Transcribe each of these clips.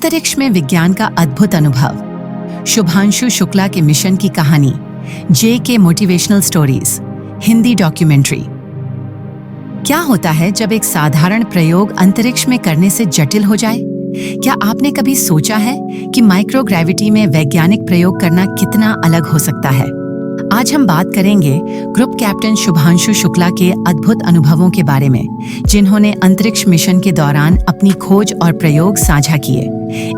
अंतरिक्ष में विज्ञान का अद्भुत अनुभव। शुभांशु शुक्ला के मिशन की कहानी। JK motivational stories Hindi documentary. क्या होता है जब एक साधारण प्रयोग अंतरिक्ष में करने से जटिल हो जाए? क्या आपने कभी सोचा है कि माइक्रोग्रेविटी में वैज्ञानिक प्रयोग करना कितना अलग हो सकता है? आज हम बात करेंगे ग्रुप कैप्टन शुभांशु शुक्ला के अद्भुत अनुभवों के बारे में, जिन्होंने अंतरिक्ष मिशन के दौरान अपनी खोज और प्रयोग साझा किए।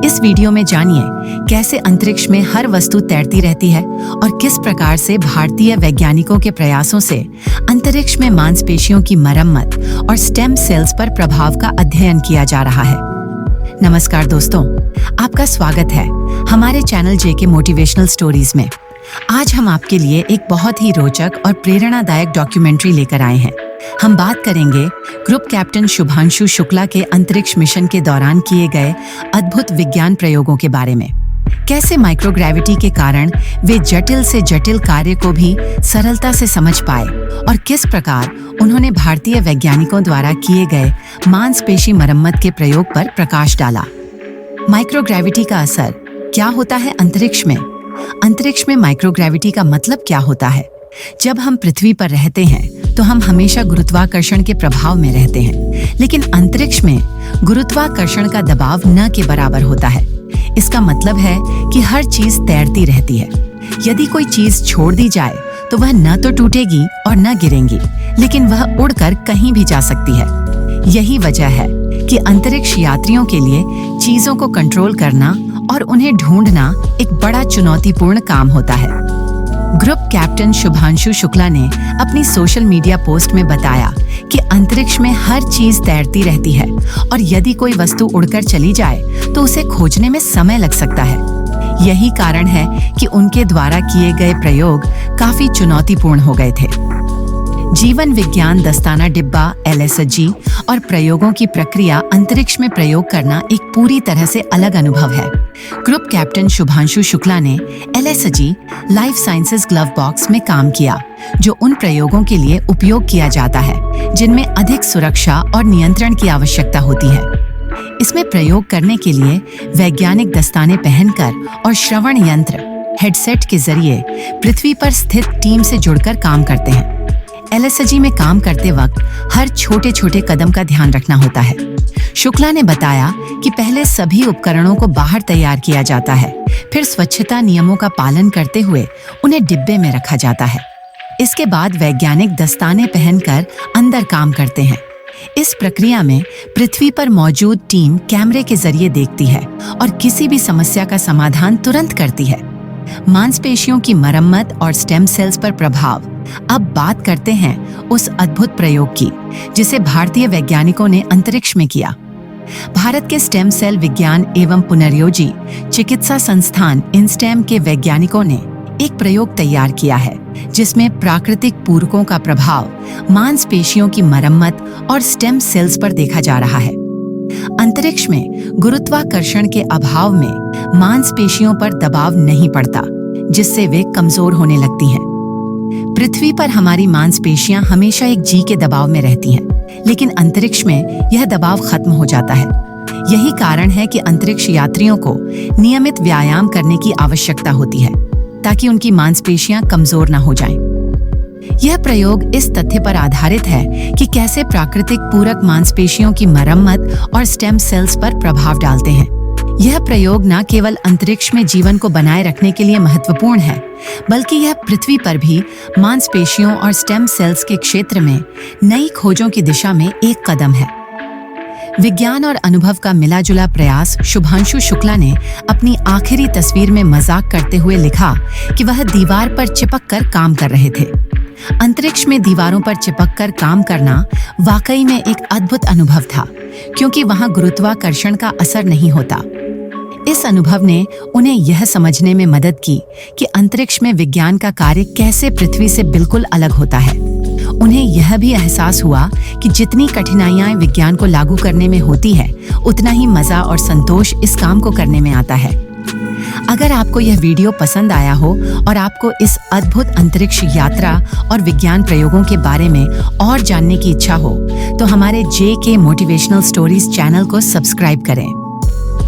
इस वीडियो में जानिए कैसे अंतरिक्ष में हर वस्तु तैरती रहती है और किस प्रकार से भारतीय वैज्ञानिकों के प्रयासों से अंतरिक्ष में मांसपेशियों की मरम्मत और स्टेम सेल्स पर प्रभाव का अध्ययन किया जा रहा है। नमस्कार दोस्तों, आपका स्वागत है हमारे चैनल JK मोटिवेशनल स्टोरीज में। आज हम आपके लिए एक बहुत ही रोचक और प्रेरणादायक डॉक्यूमेंट्री लेकर आए हैं। हम बात करेंगे ग्रुप कैप्टन शुभांशु शुक्ला के अंतरिक्ष मिशन के दौरान किए गए अद्भुत विज्ञान प्रयोगों के बारे में। कैसे माइक्रोग्रेविटी के कारण वे जटिल से जटिल कार्य को भी सरलता से समझ पाए और किस प्रकार उन्होंने भारतीय वैज्ञानिकों द्वारा किए गए मांसपेशी मरम्मत के प्रयोग पर प्रकाश डाला। माइक्रोग्रेविटी का असर क्या होता है अंतरिक्ष में? अंतरिक्ष में माइक्रोग्रेविटी का मतलब क्या होता है? जब हम पृथ्वी पर रहते हैं तो हम हमेशा गुरुत्वाकर्षण के प्रभाव में रहते हैं, लेकिन अंतरिक्ष में गुरुत्वाकर्षण का दबाव न के बराबर होता है। इसका मतलब है कि हर चीज तैरती रहती है। यदि कोई चीज छोड़ दी जाए तो वह न तो टूटेगी और न गिरेगी, लेकिन वह उड़कर कहीं भी जा सकती है। यही वजह है कि अंतरिक्ष यात्रियों के लिए चीजों को कंट्रोल करना और उन्हें ढूंढना एक बड़ा चुनौतीपूर्ण काम होता है। ग्रुप कैप्टन शुभांशु शुक्ला ने अपनी सोशल मीडिया पोस्ट में बताया कि अंतरिक्ष में हर चीज तैरती रहती है और यदि कोई वस्तु उड़कर चली जाए तो उसे खोजने में समय लग सकता है। यही कारण है कि उनके द्वारा किए गए प्रयोग काफी चुनौतीपूर्ण हो गए थे। जीवन विज्ञान दस्ताना डिब्बा LSG और प्रयोगों की प्रक्रिया अंतरिक्ष में प्रयोग करना एक पूरी तरह से अलग अनुभव है। ग्रुप कैप्टन शुभांशु शुक्ला ने LSG life sciences glove box में काम किया, जो उन प्रयोगों के लिए उपयोग किया जाता है जिनमें अधिक सुरक्षा और नियंत्रण की आवश्यकता होती है। इसमें प्रयोग करने के लिए वैज्ञानिक दस्ताने पहनकर और श्रवण यंत्र हेडसेट के जरिए पृथ्वी पर स्थित टीम से जुड़कर काम करते हैं। LSG में काम करते वक्त हर छोटे छोटे कदम का ध्यान रखना होता है। शुक्ला ने बताया कि पहले सभी उपकरणों को बाहर तैयार किया जाता है, फिर स्वच्छता नियमों का पालन करते हुए उन्हें डिब्बे में रखा जाता है। इसके बाद वैज्ञानिक दस्ताने पहनकर अंदर काम करते हैं। इस प्रक्रिया में पृथ्वी पर मौजूद टीम कैमरे के जरिए देखती है और किसी भी समस्या का समाधान तुरंत करती है। मांसपेशियों की मरम्मत और स्टेम सेल्स पर प्रभाव। अब बात करते हैं उस अद्भुत प्रयोग की जिसे भारतीय वैज्ञानिकों ने अंतरिक्ष में किया। भारत के स्टेम सेल विज्ञान एवं पुनर्योजी चिकित्सा संस्थान INSTEM के वैज्ञानिकों ने एक प्रयोग तैयार किया है जिसमें प्राकृतिक पूरकों का प्रभाव मांसपेशियों की मरम्मत और स्टेम सेल्स पर देखा जा रहा है। अंतरिक्ष में गुरुत्वाकर्षण के अभाव में मांसपेशियों पर दबाव नहीं पड़ता, जिससे वे कमजोर होने लगती हैं। पृथ्वी पर हमारी मांसपेशियां हमेशा एक G के दबाव में रहती हैं, लेकिन अंतरिक्ष में यह दबाव खत्म हो जाता है। यही कारण है कि अंतरिक्ष यात्रियों को नियमित व्यायाम करने की आवश्यकता होती है ताकि उनकी मांसपेशियां कमजोर न हो जाएं। यह प्रयोग इस तथ्य पर आधारित है कि कैसे प्राकृतिक पूरक मांसपेशियों की मरम्मत और स्टेम सेल्स पर प्रभाव डालते हैं। यह प्रयोग न केवल अंतरिक्ष में जीवन को बनाए रखने के लिए महत्वपूर्ण है, बल्कि यह पृथ्वी पर भी मांसपेशियों और स्टेम सेल्स के क्षेत्र में नई खोजों की दिशा में एक कदम है। विज्ञान और अनुभव का मिला-जुला प्रयास। शुभांशु शुक्ला ने अपनी आखिरी तस्वीर में मजाक करते हुए लिखा कि वह दीवार पर चिपक कर काम कर रहे थे। अंतरिक्ष में दीवारों पर चिपक कर काम करना वाकई में एक अद्भुत अनुभव था, क्योंकि वहां गुरुत्वाकर्षण का असर नहीं होता। इस अनुभव ने उन्हें यह समझने में मदद की कि अंतरिक्ष में विज्ञान का कार्य कैसे पृथ्वी से बिल्कुल अलग होता है। उन्हें यह भी एहसास हुआ कि जितनी कठिनाइयां विज्ञान को लागू करने में होती है, उतना ही मजा और संतोष इस काम को करने में आता है। अगर आपको यह वीडियो पसंद आया हो और आपको इस अद्भुत अंतरिक्ष यात्रा और विज्ञान प्रयोगों के बारे में और जानने की इच्छा हो, तो हमारे JK मोटिवेशनल स्टोरीज चैनल को सब्सक्राइब करें।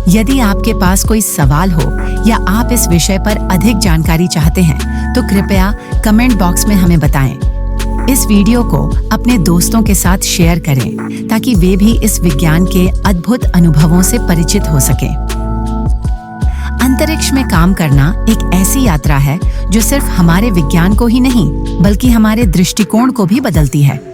यदि आपके पास कोई सवाल हो या आप इस विषय पर अधिक जानकारी चाहते हैं तो कृपया कमेंट बॉक्स में हमें बताएं। इस वीडियो को अपने दोस्तों के साथ शेयर करें ताकि वे भी इस विज्ञान के अद्भुत अनुभवों से परिचित हो सकें। अंतरिक्ष में काम करना एक ऐसी यात्रा है जो सिर्फ हमारे विज्ञान को ही नहीं बल्कि हमारे दृष्टिकोण को भी बदलती है।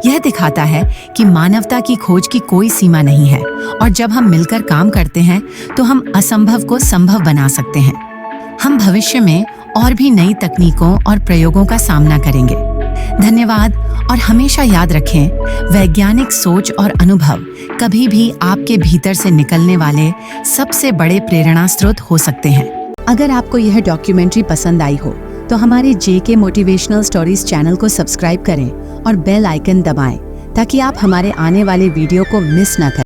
यह दिखाता है कि मानवता की खोज की कोई सीमा नहीं है और जब हम मिलकर काम करते हैं तो हम असंभव को संभव बना सकते हैं। हम भविष्य में और भी नई तकनीकों और प्रयोगों का सामना करेंगे। धन्यवाद और हमेशा याद रखें, वैज्ञानिक सोच और अनुभव कभी भी आपके भीतर से निकलने वाले सबसे बड़े प्रेरणा स्रोत हो सकते हैं। अगर आपको यह डॉक्यूमेंट्री पसंद आई हो तो हमारे JK मोटिवेशनल स्टोरीज चैनल को सब्सक्राइब करें और बेल आइकन दबाएं ताकि आप हमारे आने वाले वीडियो को मिस न करें।